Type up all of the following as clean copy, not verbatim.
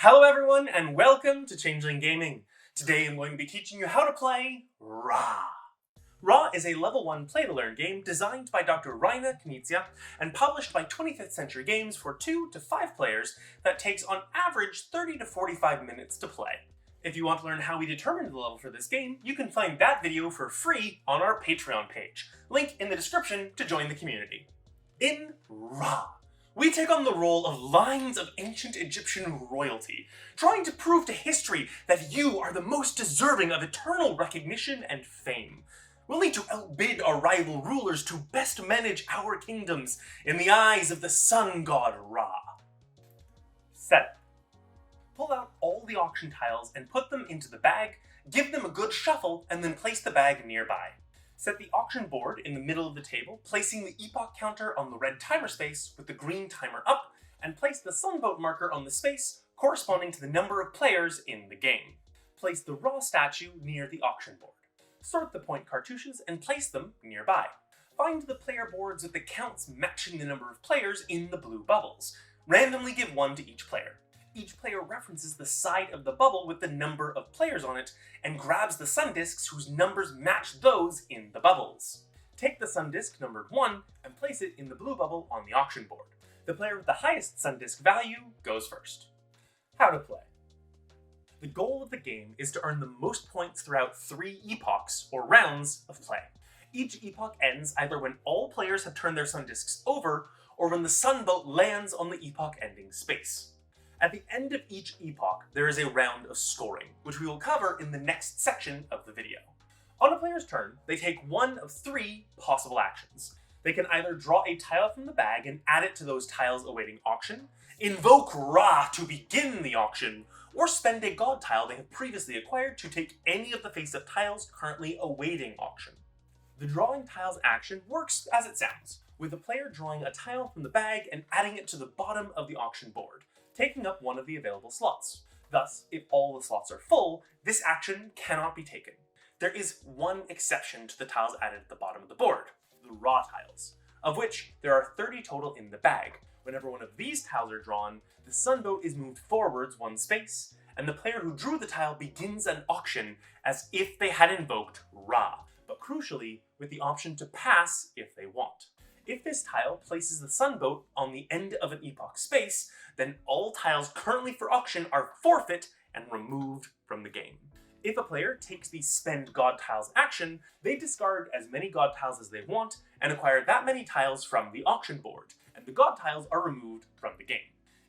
Hello everyone and welcome to Changeling Gaming. Today I'm going to be teaching you how to play Ra. Ra is a level 1 play-to-learn game designed by Dr. Raina Knizia and published by 25th Century Games for 2 to 5 players that takes on average 30 to 45 minutes to play. If you want to learn how we determined the level for this game, you can find that video for free on our Patreon page. Link in the description to join the community. In Ra, we take on the role of lines of ancient Egyptian royalty, trying to prove to history that you are the most deserving of eternal recognition and fame. We'll need to outbid our rival rulers to best manage our kingdoms in the eyes of the sun god Ra. Setup. Pull out all the auction tiles and put them into the bag, give them a good shuffle, and then place the bag nearby. Set the auction board in the middle of the table, placing the epoch counter on the red timer space with the green timer up, and place the sunboat marker on the space corresponding to the number of players in the game. Place the Ra statue near the auction board. Sort the point cartouches and place them nearby. Find the player boards with the counts matching the number of players in the blue bubbles. Randomly give one to each player. Each player references the side of the bubble with the number of players on it and grabs the sun discs whose numbers match those in the bubbles. Take the sun disc numbered 1 and place it in the blue bubble on the auction board. The player with the highest sun disc value goes first. How to play. The goal of the game is to earn the most points throughout 3 epochs, or rounds, of play. Each epoch ends either when all players have turned their sun discs over, or when the sunboat lands on the epoch-ending space. At the end of each epoch, there is a round of scoring, which we will cover in the next section of the video. On a player's turn, they take one of 3 possible actions. They can either draw a tile from the bag and add it to those tiles awaiting auction, invoke Ra to begin the auction, or spend a god tile they have previously acquired to take any of the face-up tiles currently awaiting auction. The drawing tiles action works as it sounds, with the player drawing a tile from the bag and adding it to the bottom of the auction board, taking up one of the available slots. Thus, if all the slots are full, this action cannot be taken. There is one exception to the tiles added at the bottom of the board, the Ra tiles, of which there are 30 total in the bag. Whenever one of these tiles are drawn, the sunboat is moved forwards 1 space, and the player who drew the tile begins an auction as if they had invoked Ra, but crucially, with the option to pass if they want. If this tile places the sunboat on the end of an epoch space, then all tiles currently for auction are forfeit and removed from the game. If a player takes the spend god tiles action, they discard as many god tiles as they want and acquire that many tiles from the auction board, and the god tiles are removed from the game.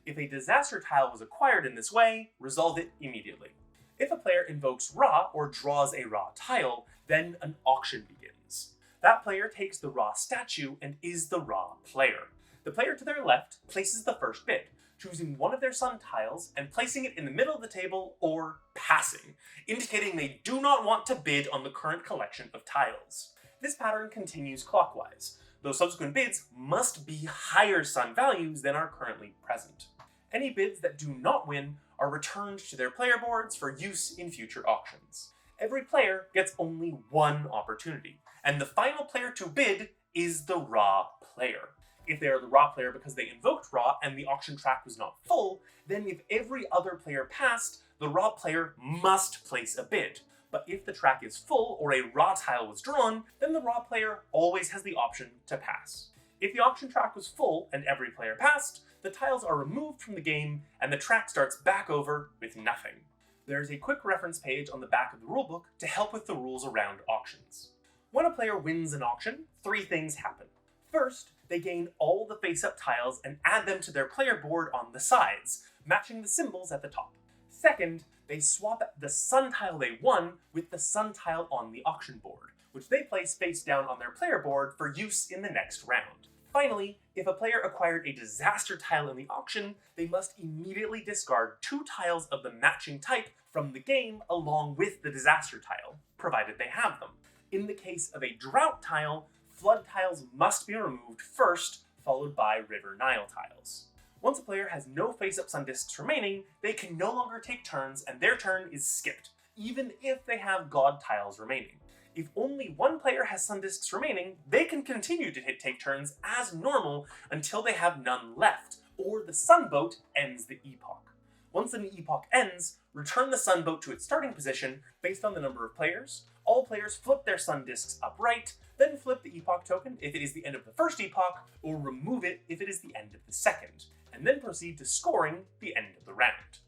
If a disaster tile was acquired in this way, resolve it immediately. If a player invokes Ra or draws a Ra tile, then an auction begins. That player takes the Ra statue and is the Ra player. The player to their left places the first bid, choosing one of their sun tiles and placing it in the middle of the table or passing, indicating they do not want to bid on the current collection of tiles. This pattern continues clockwise, though subsequent bids must be higher sun values than are currently present. Any bids that do not win are returned to their player boards for use in future auctions. Every player gets only one opportunity, and the final player to bid is the Ra player. If they are the Ra player because they invoked Ra and the auction track was not full, then if every other player passed, the Ra player must place a bid. But if the track is full or a Ra tile was drawn, then the Ra player always has the option to pass. If the auction track was full and every player passed, the tiles are removed from the game and the track starts back over with nothing. There is a quick reference page on the back of the rulebook to help with the rules around auctions. When a player wins an auction, 3 things happen. First, they gain all the face-up tiles and add them to their player board on the sides, matching the symbols at the top. Second, they swap the sun tile they won with the sun tile on the auction board, which they place face down on their player board for use in the next round. Finally, if a player acquired a disaster tile in the auction, they must immediately discard 2 tiles of the matching type from the game along with the disaster tile, provided they have them. In the case of a drought tile, flood tiles must be removed first, followed by river Nile tiles. Once a player has no face-up sun discs remaining, they can no longer take turns and their turn is skipped, even if they have god tiles remaining. If only one player has sun discs remaining, they can continue to take turns as normal until they have none left, or the sunboat ends the epoch. Once an epoch ends, return the sun boat to its starting position based on the number of players. All players flip their sun discs upright, then flip the epoch token if it is the end of the first epoch, or remove it if it is the end of the second, and then proceed to scoring the end of the round.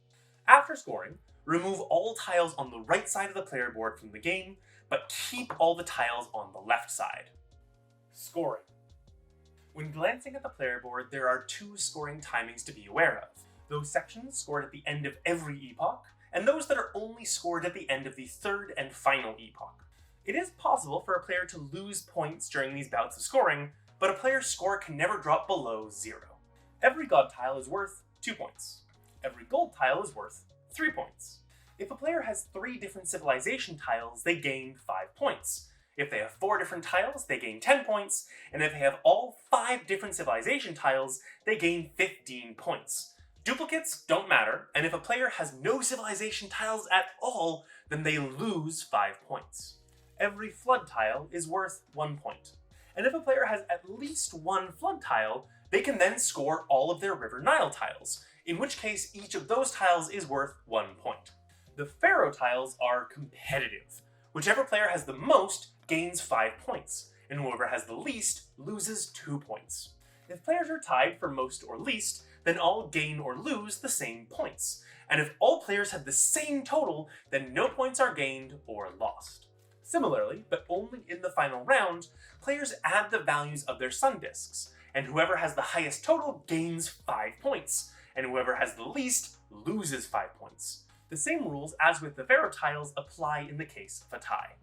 After scoring, remove all tiles on the right side of the player board from the game, but keep all the tiles on the left side. Scoring. When glancing at the player board, there are 2 scoring timings to be aware of. Those sections scored at the end of every epoch, and those that are only scored at the end of the third and final epoch. It is possible for a player to lose points during these bouts of scoring, but a player's score can never drop below 0. Every god tile is worth 2 points. Every gold tile is worth 3 points. If a player has 3 different civilization tiles, they gain 5 points. If they have 4 different tiles, they gain 10 points, and if they have all 5 different civilization tiles, they gain 15 points. Duplicates don't matter, and if a player has no civilization tiles at all, then they lose 5 points. Every flood tile is worth 1 point. And if a player has at least 1 flood tile, they can then score all of their River Nile tiles, in which case each of those tiles is worth 1 point. The pharaoh tiles are competitive. Whichever player has the most gains 5 points, and whoever has the least loses 2 points. If players are tied for most or least, then all gain or lose the same points, and if all players have the same total, then no points are gained or lost. Similarly, but only in the final round, players add the values of their sun discs, and whoever has the highest total gains 5 points, and whoever has the least loses 5 points. The same rules as with the pharaoh tiles apply in the case of a tie.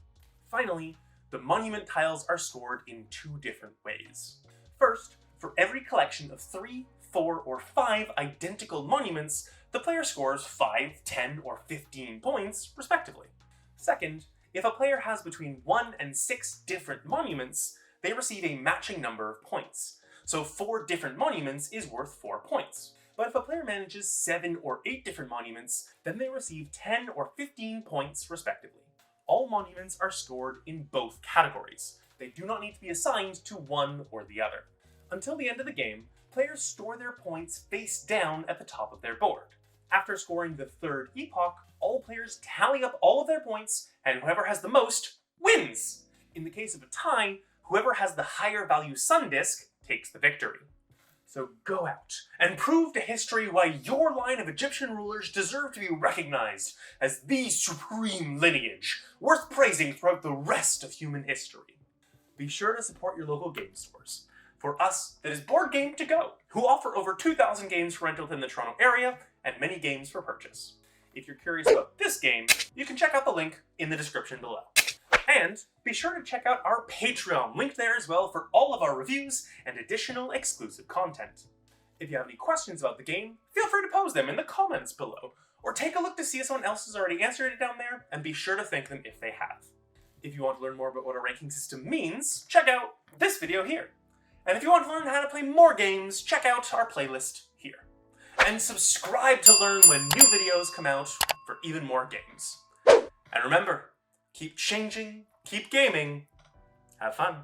Finally, the monument tiles are scored in 2 different ways. First, for every collection of 3, 4, or 5 identical monuments, the player scores 5, 10, or 15 points, respectively. Second, if a player has between 1 and 6 different monuments, they receive a matching number of points. So 4 different monuments is worth 4 points. But if a player manages 7 or 8 different monuments, then they receive 10 or 15 points, respectively. All monuments are scored in both categories. They do not need to be assigned to one or the other. Until the end of the game, players store their points face down at the top of their board. After scoring the third epoch, all players tally up all of their points, and whoever has the most wins! In the case of a tie, whoever has the higher value sun disc takes the victory. So go out and prove to history why your line of Egyptian rulers deserve to be recognized as the supreme lineage, worth praising throughout the rest of human history. Be sure to support your local game stores. For us, that is Board Game To Go, who offer over 2,000 games for rental within the Toronto area and many games for purchase. If you're curious about this game, you can check out the link in the description below. And be sure to check out our Patreon, linked there as well for all of our reviews and additional exclusive content. If you have any questions about the game, feel free to pose them in the comments below, or take a look to see if someone else has already answered it down there, and be sure to thank them if they have. If you want to learn more about what a ranking system means, check out this video here. And if you want to learn how to play more games, check out our playlist here. And subscribe to learn when new videos come out for even more games. And remember, keep changing, keep gaming, have fun.